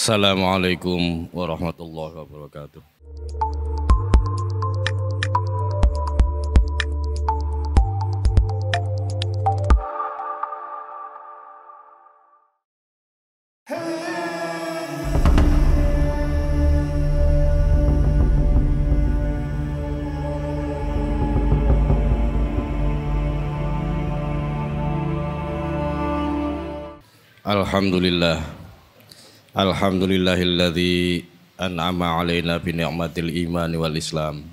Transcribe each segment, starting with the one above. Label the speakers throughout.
Speaker 1: Assalamualaikum warahmatullahi wabarakatuh. Alhamdulillah. Alhamdulillahilladzi an'ama alaina bi ni'matil iman wal islam.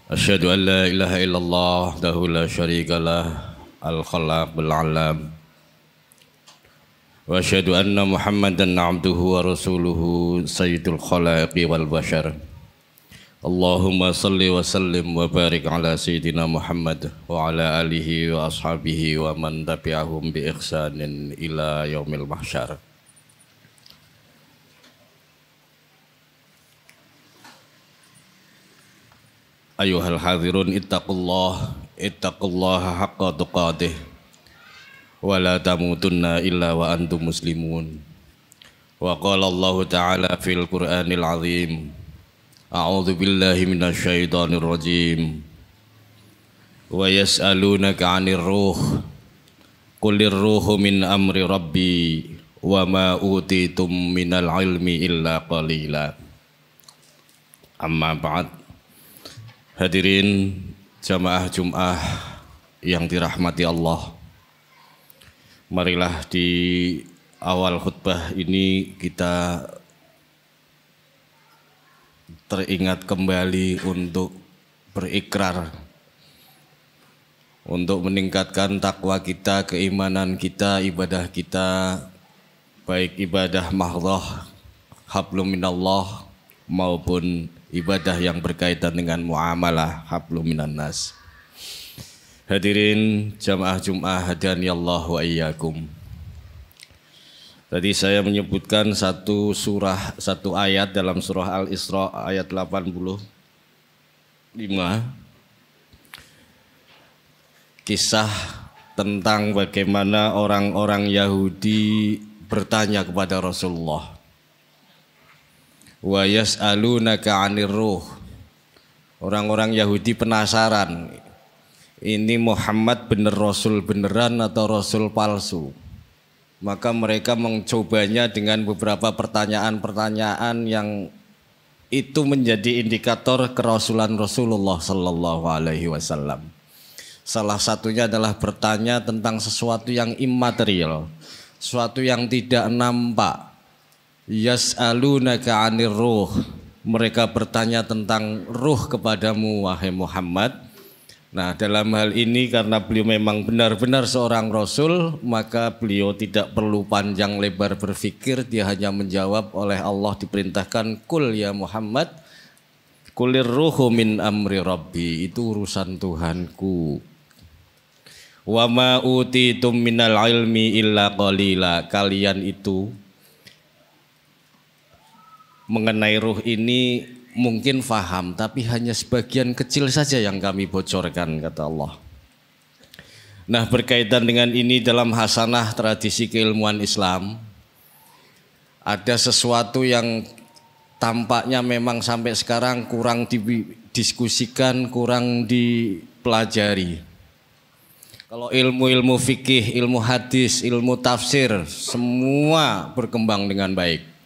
Speaker 1: Asyhadu an la ilaha illallah wahdahu la syarikalah al-khalaqul alam. Wa asyhadu anna Muhammadan abduhu wa rasuluhu sayyidul khalaqi wal bashar. Allahumma salli wa sallim wa barik ala sayyidina Muhammad wa ala alihi wa ashabihi wa man tabi'ahum bi ihsanin ila yaumil mahsyar. Ayuhal hadirun ittaqullaha haqqa tuqatih wa la tamutunna illa wa antum muslimun. Wa qala Allah ta'ala fil Qur'anil azim. A'udzu billahi minasy syaithanir rajim. Wa yas'alunaka 'anir ruh. Qulir ruhu min amri rabbi wa ma utitum minal ilmi illa qalila. Amma ba'd. Hadirin jamaah Jum'ah yang dirahmati Allah. Marilah di awal khutbah ini kita teringat kembali untuk berikrar, untuk meningkatkan takwa kita, keimanan kita, ibadah kita, baik ibadah mahdhah hablum minallah maupun ibadah yang berkaitan dengan muamalah hablum minan nas. Hadirin jamaah Jum'ah hadaniyallahu wa iyyakum. Tadi saya menyebutkan satu ayat dalam surah Al-Isra ayat 85. Kisah tentang bagaimana orang-orang Yahudi bertanya kepada Rasulullah. Wa yas'alunaka 'anir ruh. Orang-orang Yahudi penasaran, ini Muhammad bener Rasul beneran atau Rasul palsu? Maka mereka mencobanya dengan beberapa pertanyaan-pertanyaan yang itu menjadi indikator kerasulan Rasulullah sallallahu alaihi wasallam. Salah satunya adalah bertanya tentang sesuatu yang immaterial, sesuatu yang tidak nampak. Yas'alunaka 'anir ruh. Mereka bertanya tentang ruh kepadamu wahai Muhammad. Nah, dalam hal ini karena beliau memang benar-benar seorang Rasul, maka beliau tidak perlu panjang lebar berpikir, dia hanya menjawab, oleh Allah diperintahkan, Kul ya Muhammad, kulir ruhu min amri rabbi, itu urusan Tuhanku. Wa ma utitum minal ilmi illa qalila, kalian itu mengenai ruh ini mungkin faham, tapi hanya sebagian kecil saja yang kami bocorkan, kata Allah. Nah, berkaitan dengan ini dalam hasanah tradisi keilmuan Islam, ada sesuatu yang tampaknya memang sampai sekarang kurang didiskusikan, kurang dipelajari. Kalau ilmu-ilmu fikih, ilmu hadis, ilmu tafsir, semua berkembang dengan baik.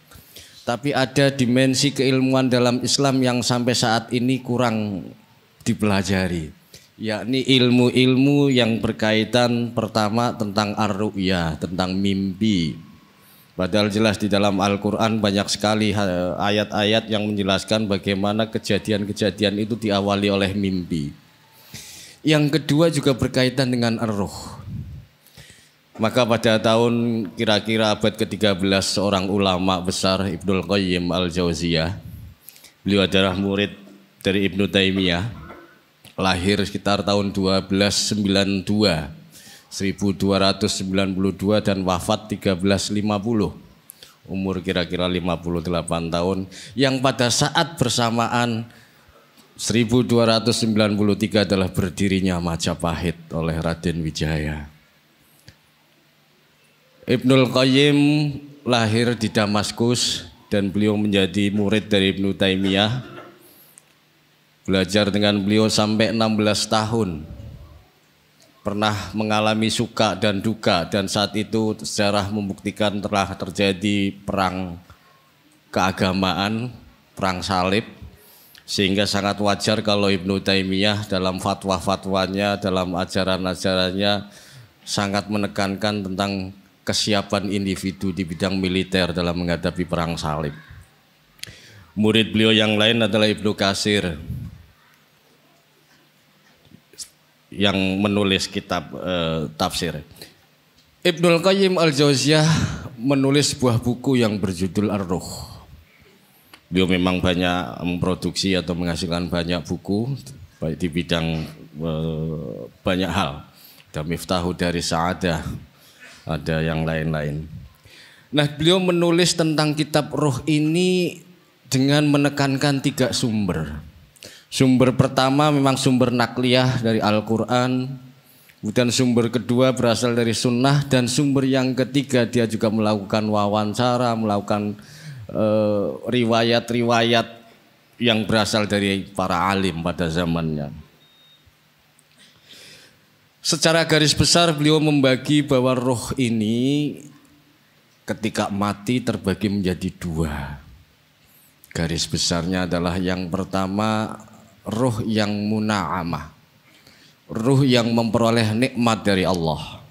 Speaker 1: Tapi ada dimensi keilmuan dalam Islam yang sampai saat ini kurang dipelajari, yakni ilmu-ilmu yang berkaitan pertama tentang ar-ru'ya, tentang mimpi. Padahal jelas di dalam Al-Quran banyak sekali ayat-ayat yang menjelaskan bagaimana kejadian-kejadian itu diawali oleh mimpi. Yang kedua juga berkaitan dengan ar-ruh. Maka pada tahun kira-kira abad ke-13 seorang ulama besar Ibnul Qayyim Al-Jauziyah, beliau adalah murid dari Ibnu Taimiyah, lahir sekitar tahun 1292 dan wafat 1350, umur kira-kira 58 tahun, yang pada saat bersamaan 1293 adalah berdirinya Majapahit oleh Raden Wijaya. Ibnul Qayyim lahir di Damaskus dan beliau menjadi murid dari Ibnu Taimiyah. Belajar dengan beliau sampai 16 tahun. Pernah mengalami suka dan duka, dan saat itu sejarah membuktikan telah terjadi perang keagamaan, perang salib, sehingga sangat wajar kalau Ibnu Taimiyah dalam fatwa-fatwanya, dalam ajaran-ajarannya sangat menekankan tentang kesiapan individu di bidang militer dalam menghadapi perang salib. Murid beliau yang lain adalah Ibnu Katsir yang menulis kitab tafsir. Ibnul Qayyim Al-Jauziyah menulis sebuah buku yang berjudul Ar-Ruh. Beliau memang banyak memproduksi atau menghasilkan banyak buku baik di bidang banyak hal. Ada Miftahu dari Sa'adah, ada yang lain-lain. Nah, beliau menulis tentang kitab Ruh ini dengan menekankan 3 sumber. Sumber pertama memang sumber nakliyah dari Al-Quran, kemudian sumber kedua berasal dari sunnah, dan sumber yang ketiga dia juga melakukan wawancara, melakukan riwayat-riwayat yang berasal dari para alim pada zamannya. Secara garis besar beliau membagi bahwa roh ini ketika mati terbagi menjadi 2. Garis besarnya adalah yang pertama, ruh yang muna'amah, ruh yang memperoleh nikmat dari Allah.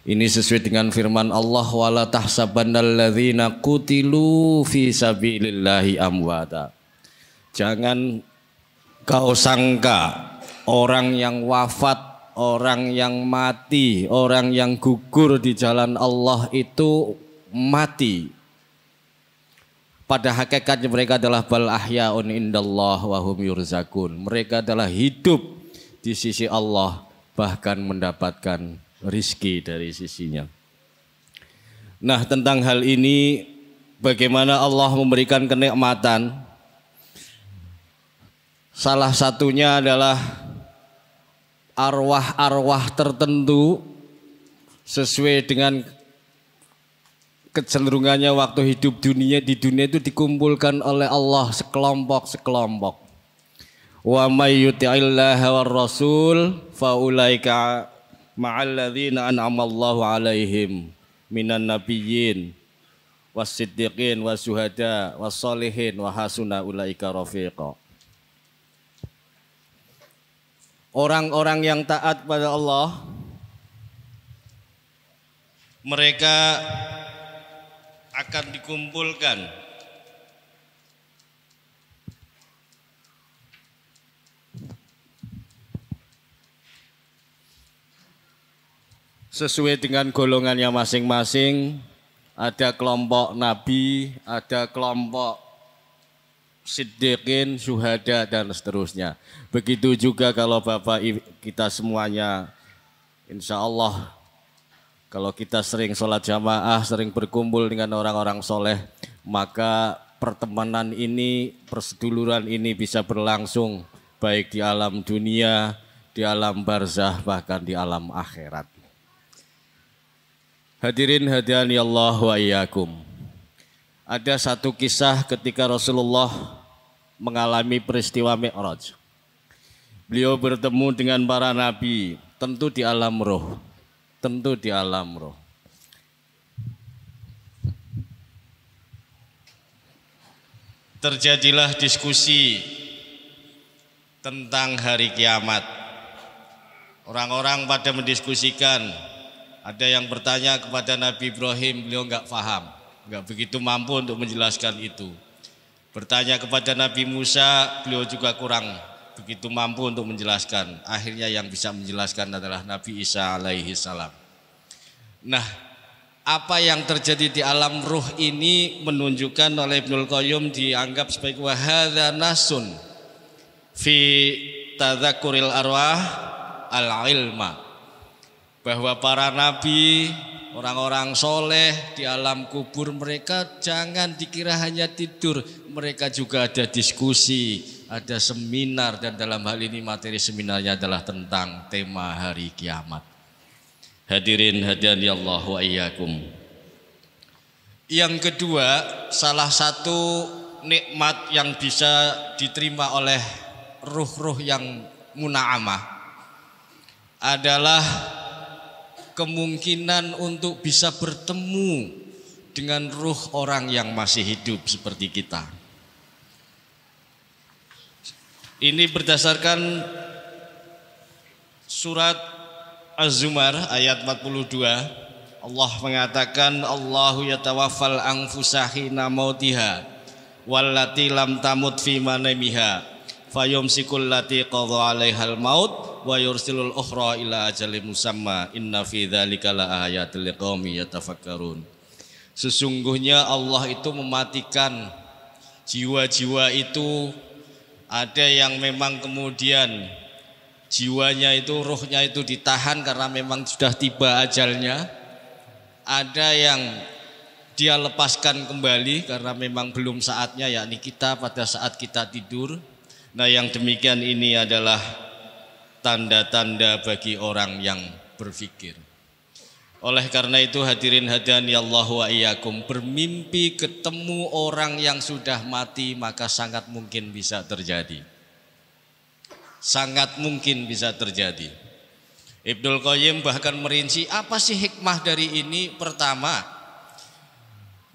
Speaker 1: Ini sesuai dengan firman Allah, wala tahsabannalladzina qutilu fi sabilillahi amwata. Jangan kau sangka orang yang wafat, orang yang mati, orang yang gugur di jalan Allah itu mati. Pada hakikatnya mereka adalah bal ahyaun indallah wa hum yurzakun. Mereka adalah hidup di sisi Allah, bahkan mendapatkan rizki dari sisinya. Nah, tentang hal ini bagaimana Allah memberikan kenikmatan, salah satunya adalah arwah-arwah tertentu sesuai dengan kecenderungannya waktu hidup di dunia itu dikumpulkan oleh Allah sekelompok-sekelompok. Wa may yuti'illaha war rasul fa ulaika ma'al ladzina an'amallahu 'alaihim minan nabiyyin was-siddiqin was-syuhada was-sholihin wa hasuna ulaika rafiqa. Orang-orang yang taat pada Allah, mereka akan dikumpulkan sesuai dengan golongannya masing-masing. Ada kelompok nabi, ada kelompok siddiqin, syuhada, dan seterusnya. Begitu juga kalau Bapak kita semuanya, insya Allah kalau kita sering sholat jamaah, sering berkumpul dengan orang-orang soleh, maka pertemanan ini, perseduluran ini bisa berlangsung baik di alam dunia, di alam barzah, bahkan di alam akhirat. Hadirin hadani Allah wa iyyakum. Ada satu kisah ketika Rasulullah mengalami peristiwa Mi'raj. Beliau bertemu dengan para nabi, tentu di alam roh. Tentu di alam roh. Terjadilah diskusi tentang hari kiamat. Orang-orang pada mendiskusikan. Ada yang bertanya kepada Nabi Ibrahim, beliau enggak paham, enggak begitu mampu untuk menjelaskan itu. Bertanya kepada Nabi Musa, beliau juga kurang begitu mampu untuk menjelaskan. Akhirnya yang bisa menjelaskan adalah Nabi Isa alaihi salam. Nah, apa yang terjadi di alam ruh ini menunjukkan oleh Ibnul Qayyim dianggap sebagai wahadza nasun fi tadzakuril arwah al-ilma, bahwa para nabi, orang-orang soleh di alam kubur mereka jangan dikira hanya tidur, mereka juga ada diskusi, ada seminar, dan dalam hal ini materi seminarnya adalah tentang tema hari kiamat. Hadirin hadani Allah wa iyyakum. Yang kedua, salah satu nikmat yang bisa diterima oleh ruh-ruh yang muna'amah adalah kemungkinan untuk bisa bertemu dengan ruh orang yang masih hidup seperti kita. Ini berdasarkan surat Az-Zumar ayat 42. Allah mengatakan, Allahu yatawaffal anfusa hina mautiha wallati lam tamut fi manamiha fayumsikul lati qadha 'alaihal maut wa yursilul ukhra ila ajalin musamma inna fi dzalika laayatil liqaumi yatafakkarun. Sesungguhnya Allah itu mematikan jiwa-jiwa itu. Ada yang memang kemudian jiwanya itu, ruhnya itu ditahan karena memang sudah tiba ajalnya. Ada yang dia lepaskan kembali karena memang belum saatnya, yakni kita pada saat kita tidur. Nah, yang demikian ini adalah tanda-tanda bagi orang yang berpikir. Oleh karena itu hadirin hadani Allah wa iyyakum, bermimpi ketemu orang yang sudah mati maka sangat mungkin bisa terjadi. Sangat mungkin bisa terjadi. Ibnul Qayyim bahkan merinci apa sih hikmah dari ini. Pertama,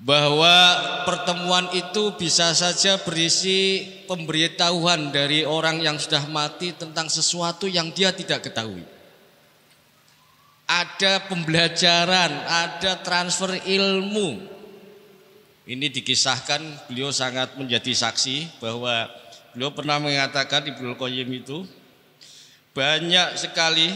Speaker 1: bahwa pertemuan itu bisa saja berisi pemberitahuan dari orang yang sudah mati tentang sesuatu yang dia tidak ketahui. Ada pembelajaran, ada transfer ilmu. Ini dikisahkan, beliau sangat menjadi saksi bahwa beliau pernah mengatakan, Ibnul Qayyim itu banyak sekali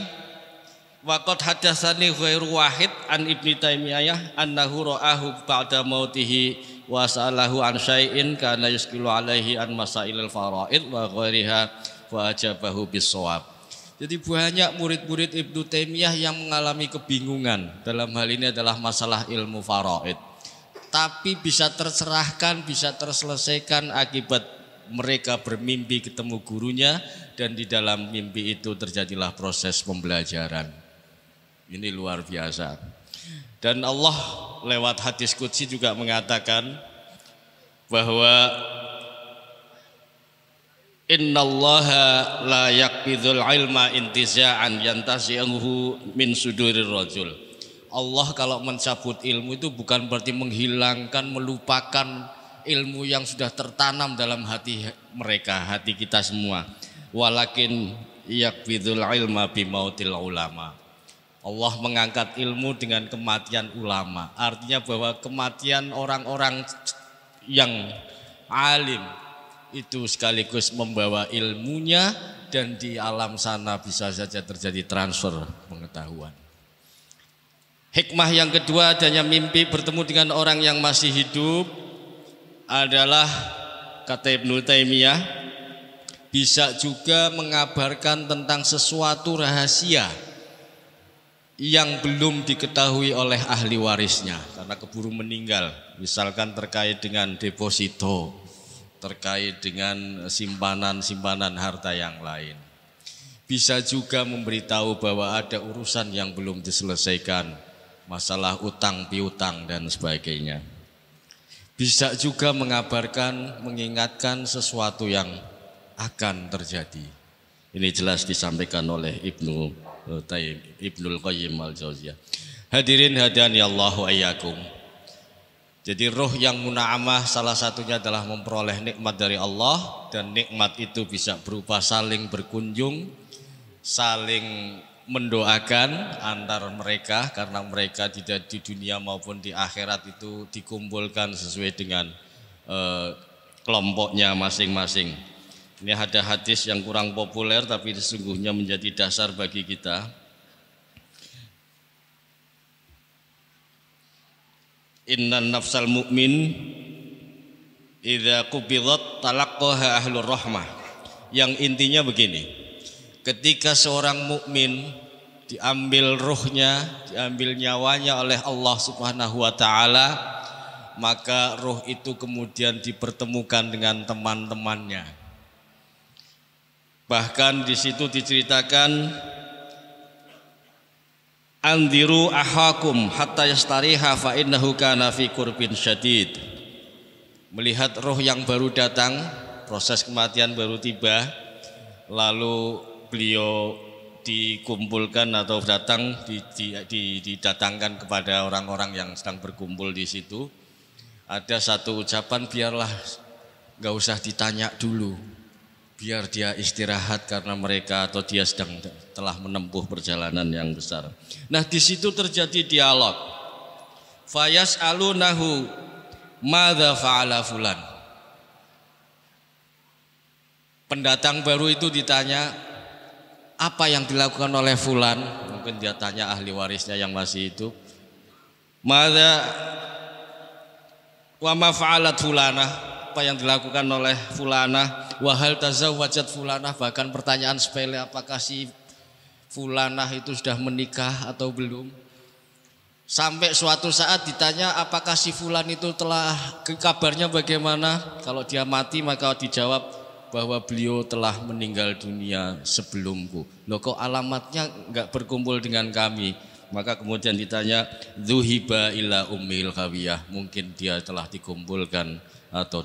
Speaker 1: waqad hadatsani ghairu wahid an Ibnu Taimiyah annahu ra'ahu ba'da mautihi wa sa'alahu an syai'in kana yuskilu alaihi an masailil faraid wa ghairiha wa ajabahu bis-shawab. Jadi banyak murid-murid Ibnu Taimiyah yang mengalami kebingungan. Dalam hal ini adalah masalah ilmu faraid. Tapi bisa tercerahkan, bisa terselesaikan akibat mereka bermimpi ketemu gurunya, dan di dalam mimpi itu terjadilah proses pembelajaran. Ini luar biasa. Dan Allah lewat hadis qudsi juga mengatakan bahwa innallaha la yaqbidul ilma intiza'an yantazi'uhu min sudurir rajul. Allah kalau mencabut ilmu itu bukan berarti menghilangkan, melupakan ilmu yang sudah tertanam dalam hati mereka, hati kita semua. Walakin yaqbidul ilma bimautil ulama. Allah mengangkat ilmu dengan kematian ulama. Artinya bahwa kematian orang-orang yang alim itu sekaligus membawa ilmunya, dan di alam sana bisa saja terjadi transfer pengetahuan. Hikmah yang kedua adanya mimpi bertemu dengan orang yang masih hidup adalah, kata Ibnu Taimiyah, bisa juga mengabarkan tentang sesuatu rahasia yang belum diketahui oleh ahli warisnya karena keburu meninggal. Misalkan terkait dengan deposito, terkait dengan simpanan-simpanan harta yang lain. Bisa juga memberitahu bahwa ada urusan yang belum diselesaikan, masalah utang piutang dan sebagainya. Bisa juga mengabarkan, mengingatkan sesuatu yang akan terjadi. Ini jelas disampaikan oleh Ibnul Qayyim al-Jauziyah. Hadirin hadani Allah wa iyyakum. Jadi roh yang muna'amah salah satunya adalah memperoleh nikmat dari Allah, dan nikmat itu bisa berupa saling berkunjung, saling mendoakan antar mereka, karena mereka tidak di dunia maupun di akhirat itu dikumpulkan sesuai dengan kelompoknya masing-masing. Ini ada hadis yang kurang populer tapi sesungguhnya menjadi dasar bagi kita. Innan nafsal mu'min idza qubidat talaqqaha ahlur rahmah. Yang intinya begini. Ketika seorang mukmin diambil ruhnya, diambil nyawanya oleh Allah Subhanahu wa taala, maka ruh itu kemudian dipertemukan dengan teman-temannya. Bahkan di situ diceritakan Andiru ahakum hatta yastariha fa innahu kana fi qurbin syadid. Melihat roh yang baru datang, proses kematian baru tiba, lalu beliau dikumpulkan atau didatangkan kepada orang-orang yang sedang berkumpul di situ. Ada satu ucapan, biarlah gak usah ditanya dulu, biar dia istirahat karena mereka atau dia telah menempuh perjalanan yang besar. Nah, di situ terjadi dialog. Fayas'alunahu madza fa'ala fulan. Pendatang baru itu ditanya, apa yang dilakukan oleh fulan? Mungkin dia tanya ahli warisnya yang masih hidup. Madza wa ma fa'alat fulanah, apa yang dilakukan oleh fulanah? Wa hal tazawwajat fulanah, bahkan pertanyaan sepele, apakah si fulanah itu sudah menikah atau belum? Sampai suatu saat ditanya, apakah si fulan itu telah, kabarnya bagaimana? Kalau dia mati maka dijawab bahwa beliau telah meninggal dunia sebelumku. Loh, kok alamatnya enggak berkumpul dengan kami? Maka kemudian ditanya, dzuhiba ila ummil hawiyah, mungkin dia telah dikumpulkan atau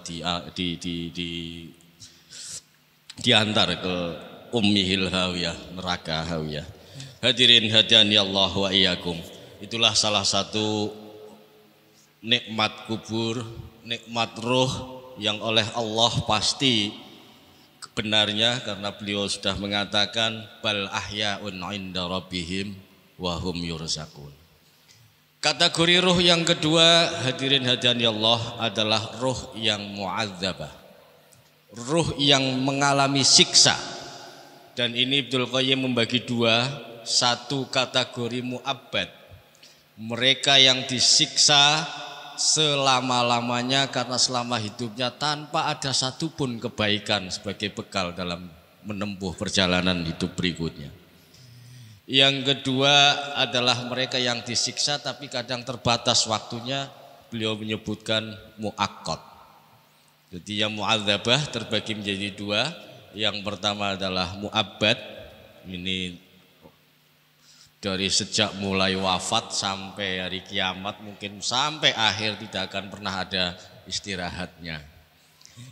Speaker 1: diantar ke ummihil hawiyah, neraka hawiyah. Hadirin hadani Allah wa iyyakum. Itulah salah satu nikmat kubur, nikmat roh yang oleh Allah pasti benarnya, karena beliau sudah mengatakan bal ahyaun 'inda rabbihim wa hum yurzaqun. Kategori roh yang kedua, hadirin hadani Allah, adalah roh yang mu'adzabah, roh yang mengalami siksa. Dan ini Ibnul Qayyim membagi dua. Satu, kategori mu'abbad, mereka yang disiksa selama-lamanya karena selama hidupnya tanpa ada satupun kebaikan sebagai bekal dalam menempuh perjalanan hidup berikutnya. Yang kedua adalah mereka yang disiksa tapi kadang terbatas waktunya, beliau menyebutkan mu'aqqad. Jadi yang mu'adzabah terbagi menjadi dua. Yang pertama adalah mu'abbad, ini dari sejak mulai wafat sampai hari kiamat, mungkin sampai akhir tidak akan pernah ada istirahatnya.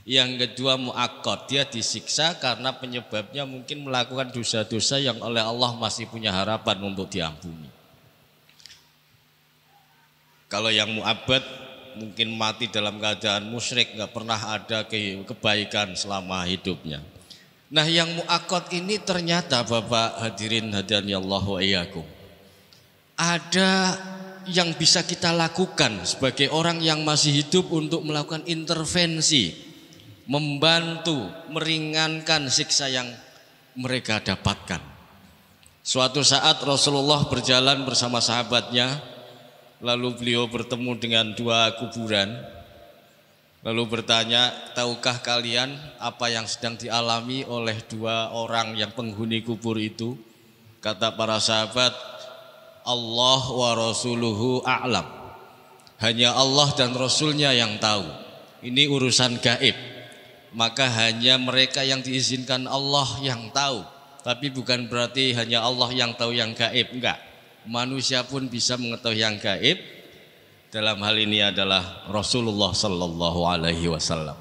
Speaker 1: Yang kedua mu'aqqad, dia disiksa karena penyebabnya mungkin melakukan dosa-dosa yang oleh Allah masih punya harapan untuk diampuni. Kalau yang mu'abbad mungkin mati dalam keadaan musyrik, nggak pernah ada kebaikan selama hidupnya. Nah, yang mu'aqqad ini ternyata Bapak hadirin hadani Allah wa iyyakum, ada yang bisa kita lakukan sebagai orang yang masih hidup untuk melakukan intervensi, membantu, meringankan siksa yang mereka dapatkan. Suatu saat Rasulullah berjalan bersama sahabatnya, lalu beliau bertemu dengan dua kuburan. Lalu bertanya, tahukah kalian apa yang sedang dialami oleh dua orang yang penghuni kubur itu? Kata para sahabat, Allah wa rasuluhu a'lam. Hanya Allah dan Rasulnya yang tahu. Ini urusan gaib. Maka hanya mereka yang diizinkan Allah yang tahu. Tapi bukan berarti hanya Allah yang tahu yang gaib. Enggak. Manusia pun bisa mengetahui yang gaib. Dalam hal ini adalah Rasulullah sallallahu alaihi wasallam.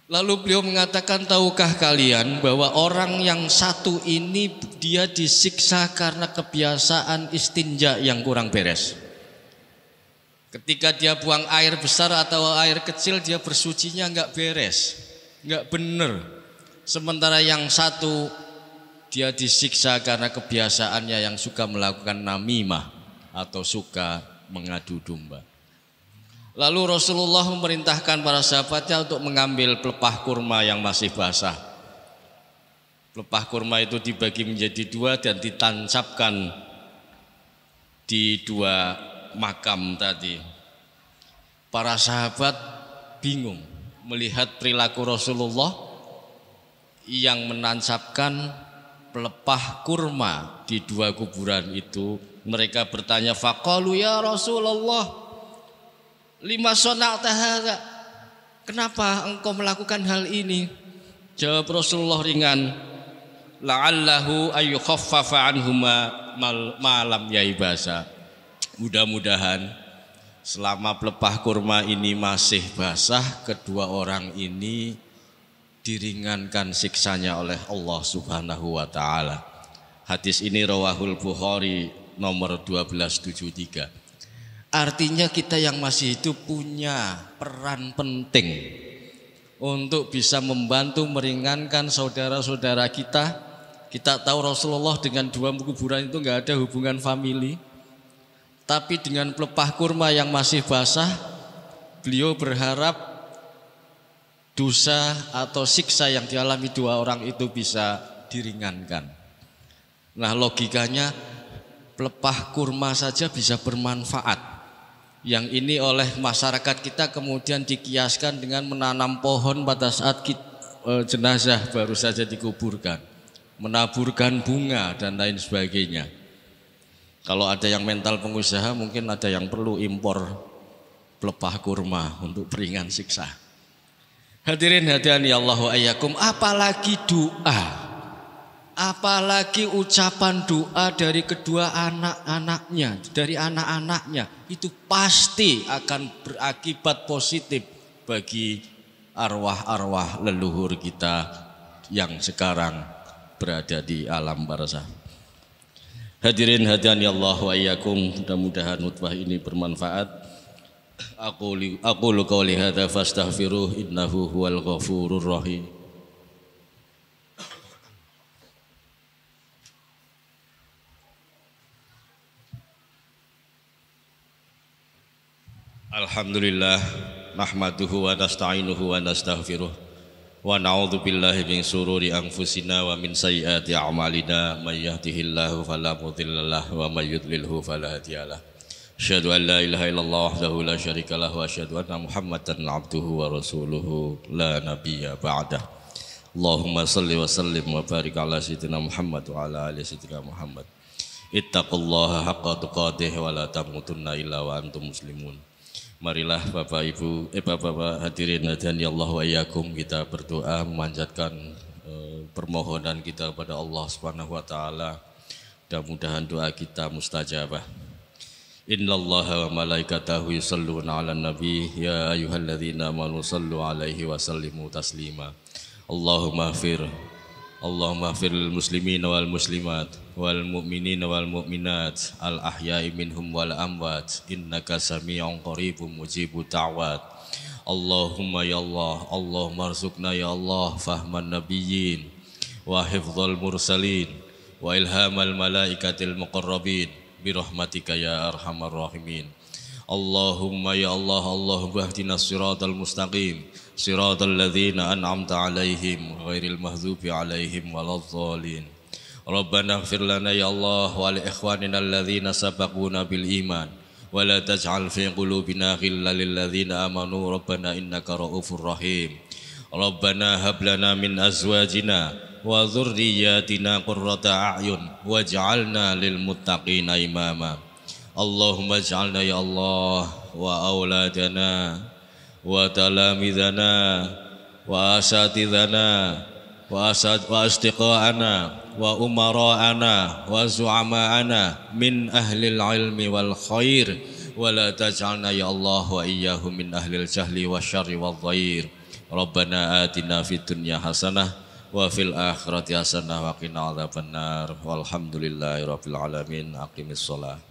Speaker 1: Lalu beliau mengatakan, tahukah kalian bahwa orang yang satu ini dia disiksa karena kebiasaan istinja yang kurang beres. Ketika dia buang air besar atau air kecil, dia bersucinya enggak beres, enggak benar. Sementara yang satu dia disiksa karena kebiasaannya yang suka melakukan namimah atau suka mengadu domba. Lalu Rasulullah memerintahkan para sahabatnya untuk mengambil pelepah kurma yang masih basah. Pelepah kurma itu dibagi menjadi dua dan ditancapkan di dua makam tadi. Para sahabat bingung melihat perilaku Rasulullah yang menancapkan pelepah kurma di dua kuburan itu. Mereka bertanya, faqalu ya Rasulullah, lima sona'ta hadza, kenapa engkau melakukan hal ini? Jawab Rasulullah ringan, la'allahu ayyukhaffafa anhuma malam yaibasa. Mudah-mudahan selama pelepah kurma ini masih basah, kedua orang ini diringankan siksanya oleh Allah Subhanahu wa taala. Hadis ini rawahul Bukhari nomor 1273. Artinya kita yang masih hidup punya peran penting untuk bisa membantu meringankan saudara-saudara kita. Kita tahu Rasulullah dengan dua kuburan itu enggak ada hubungan famili. Tapi dengan pelepah kurma yang masih basah, beliau berharap dosa atau siksa yang dialami dua orang itu bisa diringankan. Nah, logikanya pelepah kurma saja bisa bermanfaat. Yang ini oleh masyarakat kita kemudian dikiaskan dengan menanam pohon pada saat jenazah baru saja dikuburkan, menaburkan bunga dan lain sebagainya. Kalau ada yang mental pengusaha mungkin ada yang perlu impor pelepah kurma untuk peringan siksa. Hadirin hadani Allahu ayyakum, apalagi doa, apalagi ucapan doa dari kedua anak-anaknya, dari anak-anaknya, itu pasti akan berakibat positif bagi arwah-arwah leluhur kita yang sekarang berada di alam barzah. Hadirin hadani Allah wa iyyakum, mudah-mudahan khutbah ini bermanfaat. Aqulu qawli hadza fastaghfiruh innahu huwal ghafurur rahim. Alhamdulillah nahmaduhu wa nasta'inuhu wa nastaghfiruh wa na'udzu billahi min sururi anfusina wa min sayyiati a'malina may yahdihillahu fala mudhillalah wa may yudlilhu fala hadiyalah. Asyhadu an la ilaha illallah wahdahu la syarikalah wa asyhadu anna Muhammadan abduhu wa rasuluhu la nabiyya ba'dah. Allahumma shalli wa sallim wa barik ala sayyidina Muhammad wa ala ali sayyidina Muhammad. Ittaqullaha haqqa tuqatih wa la tamutunna illa wa antum muslimun. Marilah Bapak Ibu, Bapak hadirin hadani Allah wa iyyakum, kita berdoa memanjatkan permohonan kita kepada Allah Subhanahu wa taala. Mudah-mudahan doa kita mustajabah. Innallaha wa malaikatahu yusholluna 'alan nabi ya ayyuhalladzina amanu shallu 'alaihi wa sallimu taslima. Allahumma ighfir lil muslimina wal muslimat wal mu'minina wal mu'minat al ahya'i minhum wal amwat innaka sami'un qaribun mujibud da'wat. Allahumma ya Allah, Allahumma arzuqna ya Allah fahman nabiyyin wa hifdzal mursalin wa ilhamal malaikatil muqarrabin birahmatika ya arhamar rahimin. Allahumma ya Allah, Allahumma ihdinas siratal mustaqim siratal ladzina an'amta 'alaihim ghairil maghdubi 'alaihim waladdallin. Rabbana ighfir lana ya Allah wa li ikhwanina alladzina sabaquna bil iman wa la taj'al fi qulubina ghillan lil ladzina amanu rabbana innaka ra'ufur rahim. Rabbana hab lana min azwajina wa dhurriyyatina qurrata a'yun waj'alna lil muttaqina imama. Allahumma ij'alna ya Allah wa auladana wa talamidana wa asatidana wa asdiqa'ana wa umara'ana wa zu'ama'ana min ahlil ilmi wal khair wa la taj'alna ya Allah wa iyyahum min ahlil jahli wa syarri wal dhair. Rabbana atina fid dunya hasanah wa fil akhirati hasanah wa qina adzabannar. Walhamdulillahi rabbil alamin. Aqimis shalah.